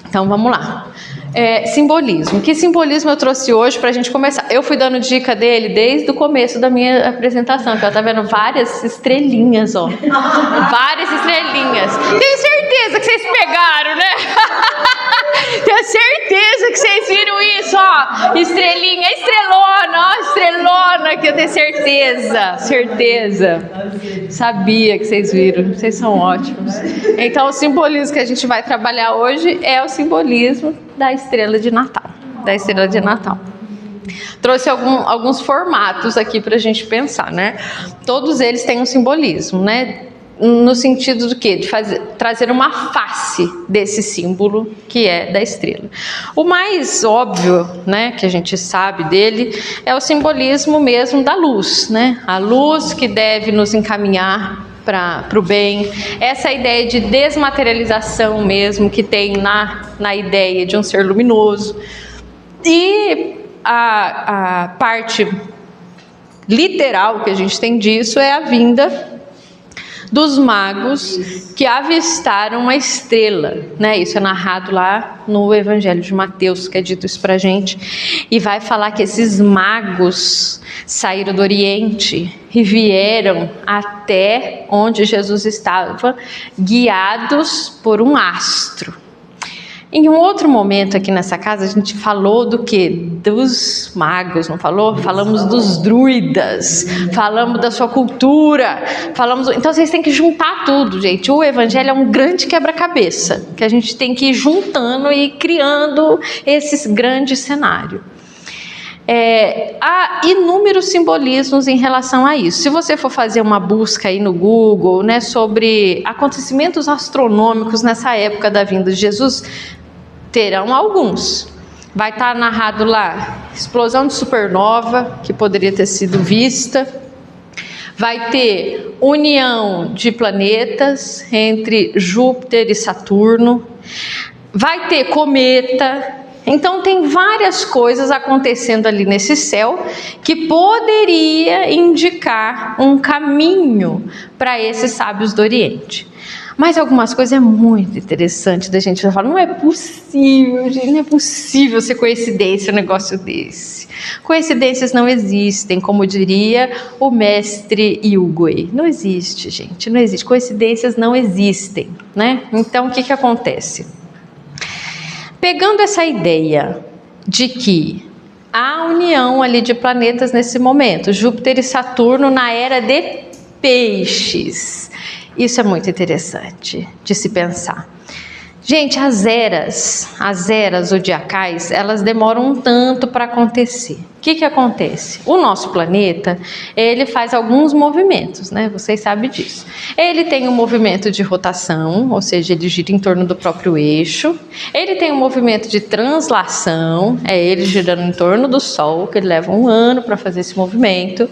Então vamos lá. Simbolismo. Que simbolismo eu trouxe hoje para a gente começar? Eu fui dando dica dele desde o começo da minha apresentação, que ela tá vendo várias estrelinhas, ó. Várias estrelinhas. Tenho certeza que vocês pegaram, né? Tenho certeza que vocês viram isso, ó. Estrelinha, estrelona, ó, estrelona, que eu tenho certeza. Sabia que vocês viram. Vocês são ótimos. Então, o simbolismo que a gente vai trabalhar hoje é o simbolismo da estrela de Natal. Trouxe alguns formatos aqui para a gente pensar, né? Todos eles têm um simbolismo, né? No sentido do quê? De trazer uma face desse símbolo que é da estrela. O mais óbvio, né, que a gente sabe dele, é o simbolismo mesmo da luz, né? A luz que deve nos encaminhar para o bem, essa ideia de desmaterialização mesmo que tem na ideia de um ser luminoso. E a parte literal que a gente tem disso é a vinda dos magos que avistaram uma estrela, né? Isso é narrado lá no Evangelho de Mateus, que é dito isso pra gente, e vai falar que esses magos saíram do Oriente e vieram até onde Jesus estava, guiados por um astro. Em um outro momento aqui nessa casa, a gente falou do quê? Dos magos, não falou? Falamos dos druidas, falamos da sua cultura, Então vocês têm que juntar tudo, gente. O Evangelho é um grande quebra-cabeça, que a gente tem que ir juntando e criando esses grandes cenários. Há inúmeros simbolismos em relação a isso. Se você for fazer uma busca aí no Google, né, sobre acontecimentos astronômicos nessa época da vinda de Jesus, terão alguns. Vai estar narrado lá explosão de supernova, que poderia ter sido vista. Vai ter união de planetas entre Júpiter e Saturno. Vai ter cometa. Então tem várias coisas acontecendo ali nesse céu que poderia indicar um caminho para esses sábios do Oriente. Mas algumas coisas é muito interessante da gente falar, não é possível, gente, não é possível ser coincidência um negócio desse. Coincidências não existem, como diria o mestre Yugoi. Não existe, gente, não existe. Coincidências não existem, né? Então o que acontece? Pegando essa ideia de que há união ali de planetas nesse momento, Júpiter e Saturno na era de Peixes, isso é muito interessante de se pensar. Gente, as eras zodiacais, elas demoram um tanto para acontecer. O que acontece? O nosso planeta, ele faz alguns movimentos, né? Vocês sabem disso. Ele tem um movimento de rotação, ou seja, ele gira em torno do próprio eixo. Ele tem um movimento de translação, é ele girando em torno do Sol, que ele leva um ano para fazer esse movimento.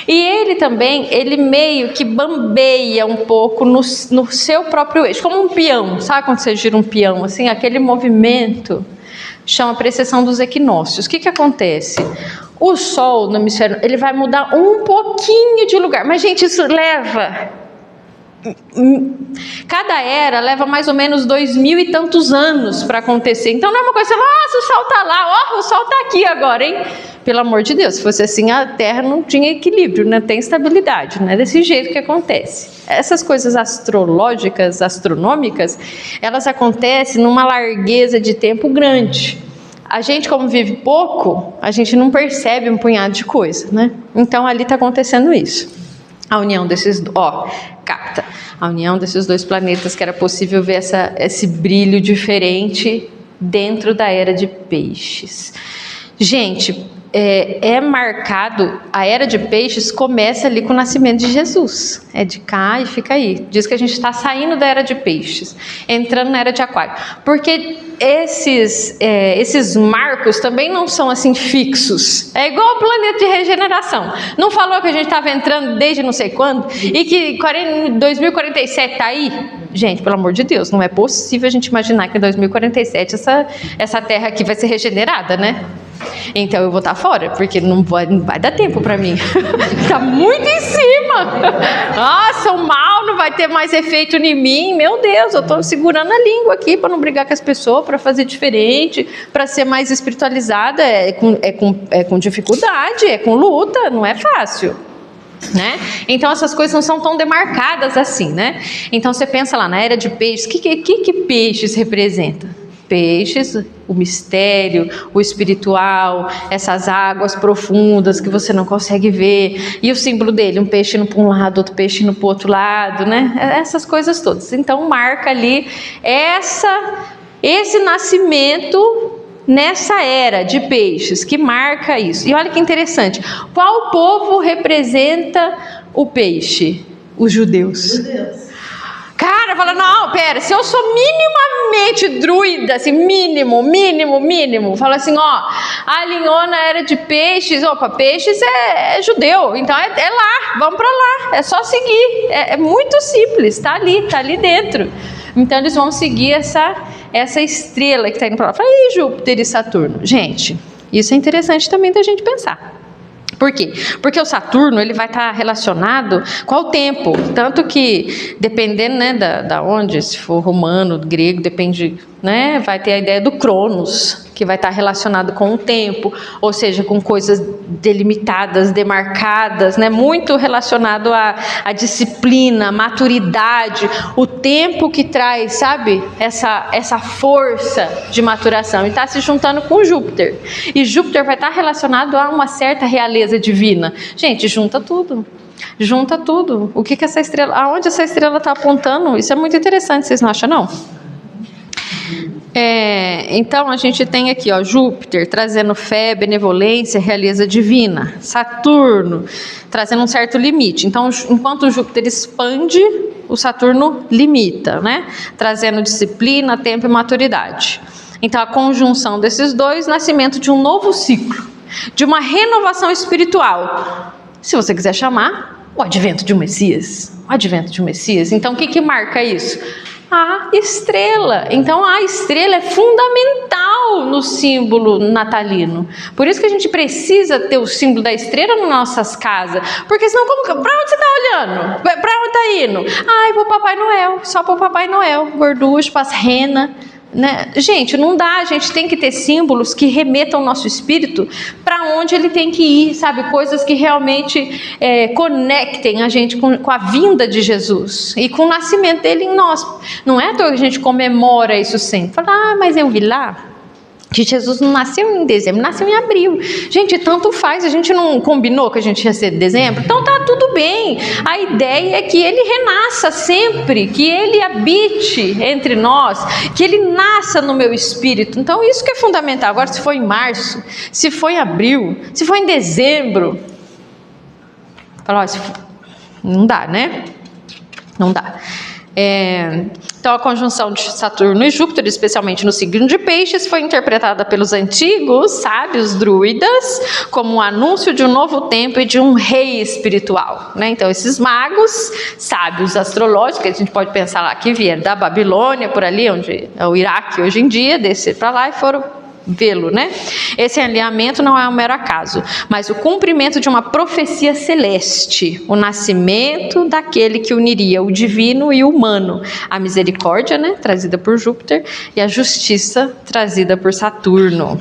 E ele também, ele meio que bambeia um pouco no seu próprio eixo, como um peão. Sabe quando você gira um peão, assim, aquele movimento chama precessão dos equinócios. O que acontece? O Sol no hemisfério, ele vai mudar um pouquinho de lugar, mas gente, isso leva, cada era leva mais ou menos 2000 e tantos anos para acontecer. Então não é uma coisa, nossa, o Sol está lá, ó, o Sol está aqui agora, hein? Pelo amor de Deus, se fosse assim, a Terra não tinha equilíbrio, não tem estabilidade, não é desse jeito que acontece. Essas coisas astrológicas, astronômicas, elas acontecem numa largueza de tempo grande. A gente, como vive pouco, a gente não percebe um punhado de coisa, né? Então ali está acontecendo isso. A união desses, capta, a união desses dois planetas, que era possível ver esse brilho diferente dentro da era de Peixes. Gente, é marcado, a era de Peixes começa ali com o nascimento de Jesus, é de cá e fica aí. Diz que a gente está saindo da era de Peixes, entrando na era de Aquário, porque esses marcos também não são assim fixos, é igual o planeta de regeneração. Não falou que a gente estava entrando desde não sei quando e que 2047 está aí? Gente, pelo amor de Deus, não é possível a gente imaginar que em 2047 essa terra aqui vai ser regenerada, né? Então eu vou estar fora, porque não vai dar tempo para mim. Tá muito em cima. Nossa, o mal não não vai ter mais efeito em mim. Meu Deus, eu estou segurando a língua aqui para não brigar com as pessoas, para fazer diferente, para ser mais espiritualizada. É com dificuldade, é com luta, não é fácil, né? Então essas coisas não são tão demarcadas assim, né? Então você pensa lá na era de peixes, que peixes representa? Peixes, o mistério, o espiritual, essas águas profundas que você não consegue ver, e o símbolo dele, um peixe indo para um lado, outro peixe indo para o outro lado, né? Essas coisas todas. Então marca ali esse nascimento nessa era de peixes, que marca isso. E olha que interessante, qual povo representa o peixe? Os judeus. Cara, fala, não, pera, se eu sou minimamente druida, assim, mínimo, fala assim, ó, alinhou na era de peixes, opa, peixes é judeu, então é lá, vamos pra lá, é só seguir, é muito simples, tá ali dentro. Então eles vão seguir essa estrela que está indo para lá. Fala, e Júpiter e Saturno? Gente, isso é interessante também da gente pensar. Por quê? Porque o Saturno ele vai estar relacionado com o tempo, tanto que dependendo, né, da onde, se for romano, grego, depende, né, vai ter a ideia do Cronos, que vai estar relacionado com o tempo, ou seja, com coisas delimitadas, demarcadas, né, muito relacionado à disciplina, à maturidade, o tempo que traz, sabe, essa força de maturação, e está se juntando com Júpiter, e Júpiter vai estar relacionado a uma certa realeza divina. Gente, junta tudo. O que essa estrela, aonde essa estrela está apontando? Isso é muito interessante, vocês não acham, não? Então a gente tem aqui, ó, Júpiter trazendo fé, benevolência, realeza divina. Saturno trazendo um certo limite. Então, enquanto o Júpiter expande, o Saturno limita, né? Trazendo disciplina, tempo e maturidade. Então, a conjunção desses dois, nascimento de um novo ciclo, de uma renovação espiritual. Se você quiser chamar, o advento de um Messias. Então, o que marca isso? A estrela. Então a estrela é fundamental no símbolo natalino. Por isso que a gente precisa ter o símbolo da estrela nas nossas casas. Porque senão, para onde você está olhando? Para onde está indo? Ai, para o Papai Noel. Só para o Papai Noel. Gorducho, para as renas. Né? Gente, não dá, a gente tem que ter símbolos que remetam o nosso espírito para onde ele tem que ir, sabe? Coisas que realmente conectem a gente com a vinda de Jesus e com o nascimento dele em nós. Não é à toa que a gente comemora isso sempre. Fala, mas eu vi lá que Jesus não nasceu em dezembro, nasceu em abril. Gente, tanto faz, a gente não combinou que a gente ia ser de dezembro? Então tá tudo bem. A ideia é que ele renasça sempre, que ele habite entre nós, que ele nasça no meu espírito. Então isso que é fundamental. Agora, se for em março, se for em abril, se for em dezembro, fala, não dá, né? Não dá. Então a conjunção de Saturno e Júpiter, especialmente no signo de Peixes, foi interpretada pelos antigos sábios druidas como um anúncio de um novo tempo e de um rei espiritual, né? Então esses magos, sábios astrológicos, a gente pode pensar lá que vieram da Babilônia, por ali onde é o Iraque hoje em dia, desceram para lá e foram vê-lo, né? Esse alinhamento não é um mero acaso, mas o cumprimento de uma profecia celeste, o nascimento daquele que uniria o divino e o humano, a misericórdia, né, trazida por Júpiter, e a justiça trazida por Saturno.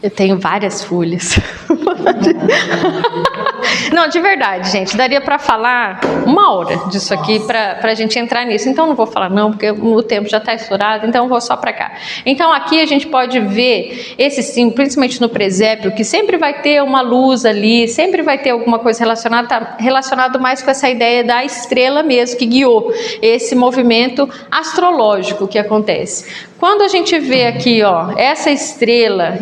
Eu tenho várias folhas. Não, de verdade, gente, daria para falar 1 hora disso aqui para a gente entrar nisso. Então não vou falar não, porque o tempo já está estourado, então eu vou só para cá. Então aqui a gente pode ver esse símbolo, principalmente no presépio, que sempre vai ter uma luz ali, sempre vai ter alguma coisa relacionado mais com essa ideia da estrela mesmo, que guiou esse movimento astrológico que acontece. Quando a gente vê aqui, ó, essa estrela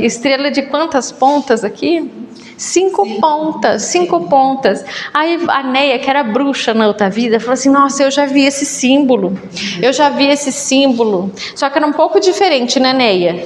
de quantas pontas aqui? 5 pontas. Aí a Neia, que era bruxa na outra vida, falou assim, nossa, eu já vi esse símbolo. Só que era um pouco diferente, né, Neia?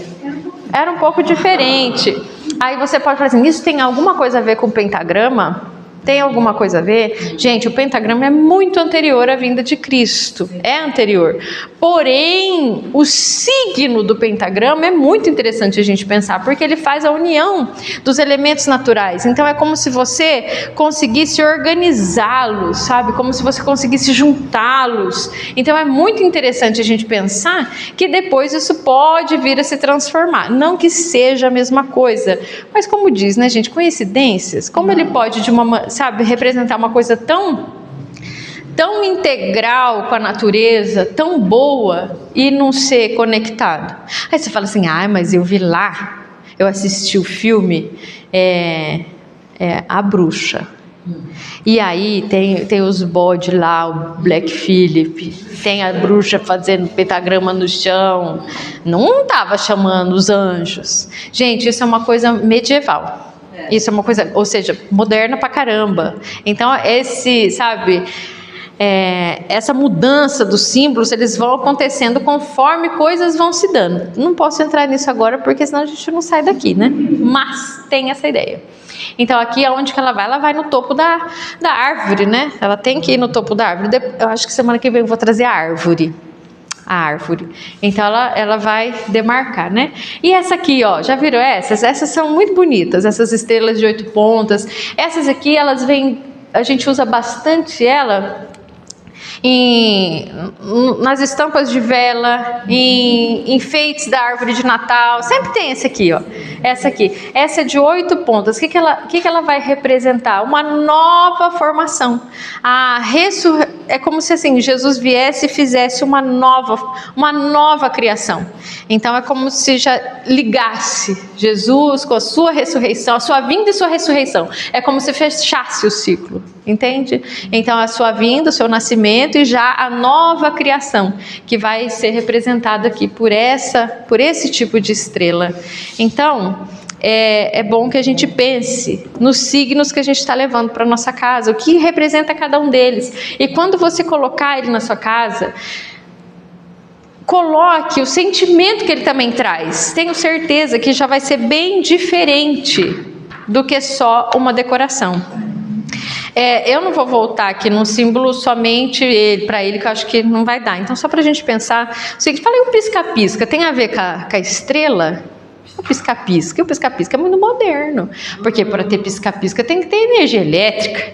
Era um pouco diferente. Aí você pode falar assim, isso tem alguma coisa a ver com o pentagrama? Tem alguma coisa a ver? Gente, o pentagrama é muito anterior à vinda de Cristo. É anterior. Porém, o signo do pentagrama é muito interessante a gente pensar, porque ele faz a união dos elementos naturais. Então é como se você conseguisse organizá-los, sabe? Como se você conseguisse juntá-los. Então é muito interessante a gente pensar que depois isso pode vir a se transformar. Não que seja a mesma coisa, mas como diz, né, gente, coincidências, como ele pode representar uma coisa tão integral com a natureza, tão boa, e não ser conectado. Aí você fala assim, mas eu vi lá, eu assisti o filme A Bruxa. E aí tem os bodes lá, o Black Phillip, tem a bruxa fazendo pentagrama no chão, não estava chamando os anjos. Gente, isso é uma coisa medieval. Isso é uma coisa, ou seja, moderna pra caramba. Então, essa mudança dos símbolos, eles vão acontecendo conforme coisas vão se dando. Não posso entrar nisso agora, porque senão a gente não sai daqui, né? Mas tem essa ideia. Então, aqui aonde que ela vai? Ela vai no topo da árvore, né? Ela tem que ir no topo da árvore. Eu acho que semana que vem eu vou trazer a árvore. Então ela vai demarcar, né? E essa aqui, ó, já viram essas? Essas são muito bonitas, essas estrelas de 8 pontas. Essas aqui, elas vêm, a gente usa bastante ela nas estampas de vela, em enfeites da árvore de Natal. Sempre tem esse aqui, ó. Essa é de 8 pontas. O que ela vai representar? Uma nova formação. É como se assim, Jesus viesse e fizesse uma nova criação. Então é como se já ligasse Jesus com a sua ressurreição, a sua vinda e sua ressurreição. É como se fechasse o ciclo, entende? Então a sua vinda, o seu nascimento e já a nova criação, que vai ser representada aqui por esse tipo de estrela. Então, é bom que a gente pense nos signos que a gente está levando para a nossa casa, o que representa cada um deles. E quando você colocar ele na sua casa, coloque o sentimento que ele também traz. Tenho certeza que já vai ser bem diferente do que só uma decoração. Eu não vou voltar aqui num símbolo somente para ele, que eu acho que não vai dar. Então, só para a gente pensar, falei o pisca-pisca, tem a ver com a estrela? O pisca-pisca é muito moderno, porque para ter pisca-pisca tem que ter energia elétrica.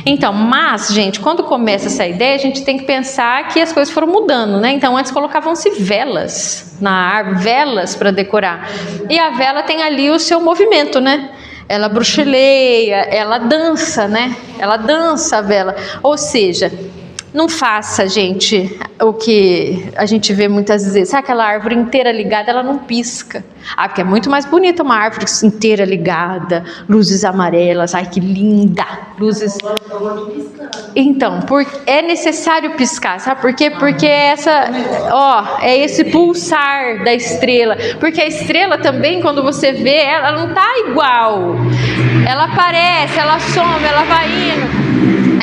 Então, mas, gente, quando começa essa ideia, a gente tem que pensar que as coisas foram mudando, né? Então, antes colocavam-se velas na árvore, velas para decorar. E a vela tem ali o seu movimento, né? Ela bruxuleia, ela dança, né? Ela dança a vela. Ou seja, não faça, gente, o que a gente vê muitas vezes. Sabe aquela árvore inteira ligada, ela não pisca. Porque é muito mais bonita uma árvore inteira ligada, luzes amarelas, ai que linda, luzes... Então, é necessário piscar, sabe por quê? Porque é esse pulsar da estrela. Porque a estrela também, quando você vê, ela não está igual. Ela aparece, ela some, ela vai indo.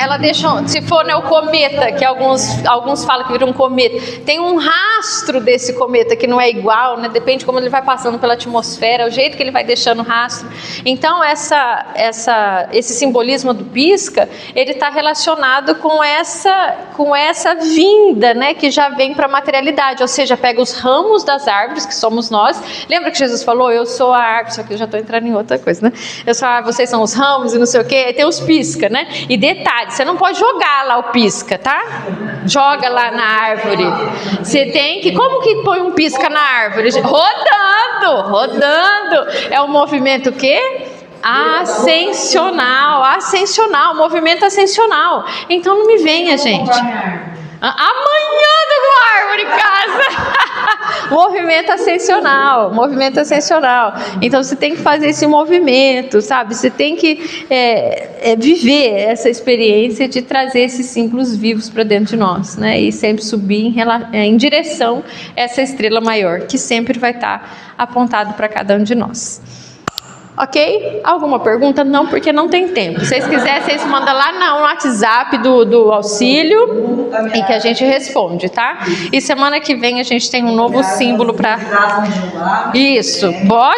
Ela deixa, se for, né, o cometa, que alguns falam que vira um cometa, tem um rastro desse cometa que não é igual, né? Depende de como ele vai passando pela atmosfera, o jeito que ele vai deixando rastro. Então esse simbolismo do pisca, ele está relacionado com essa vinda, né, que já vem para a materialidade, ou seja, pega os ramos das árvores, que somos nós. Lembra que Jesus falou, eu sou a árvore, só que eu já estou entrando em outra coisa, né? Vocês são os ramos e não sei o quê, aí tem os pisca, né? E detalhe, você não pode jogar lá o pisca, tá? Joga lá na árvore. Você tem que... Como que põe um pisca na árvore? Rodando. É um movimento o quê? Ascensional, movimento ascensional. Então não me venha, gente. Amanhã tem uma árvore em casa. Movimento ascensional. Então você tem que fazer esse movimento, sabe? Você tem que viver essa experiência de trazer esses símbolos vivos para dentro de nós, né? E sempre subir em direção a essa estrela maior, que sempre vai estar apontado para cada um de nós. Ok? Alguma pergunta? Não, porque não tem tempo. Se vocês quiserem, vocês mandam lá no WhatsApp do auxílio e que a gente responde, tá? E semana que vem a gente tem um novo símbolo para... Isso, bota.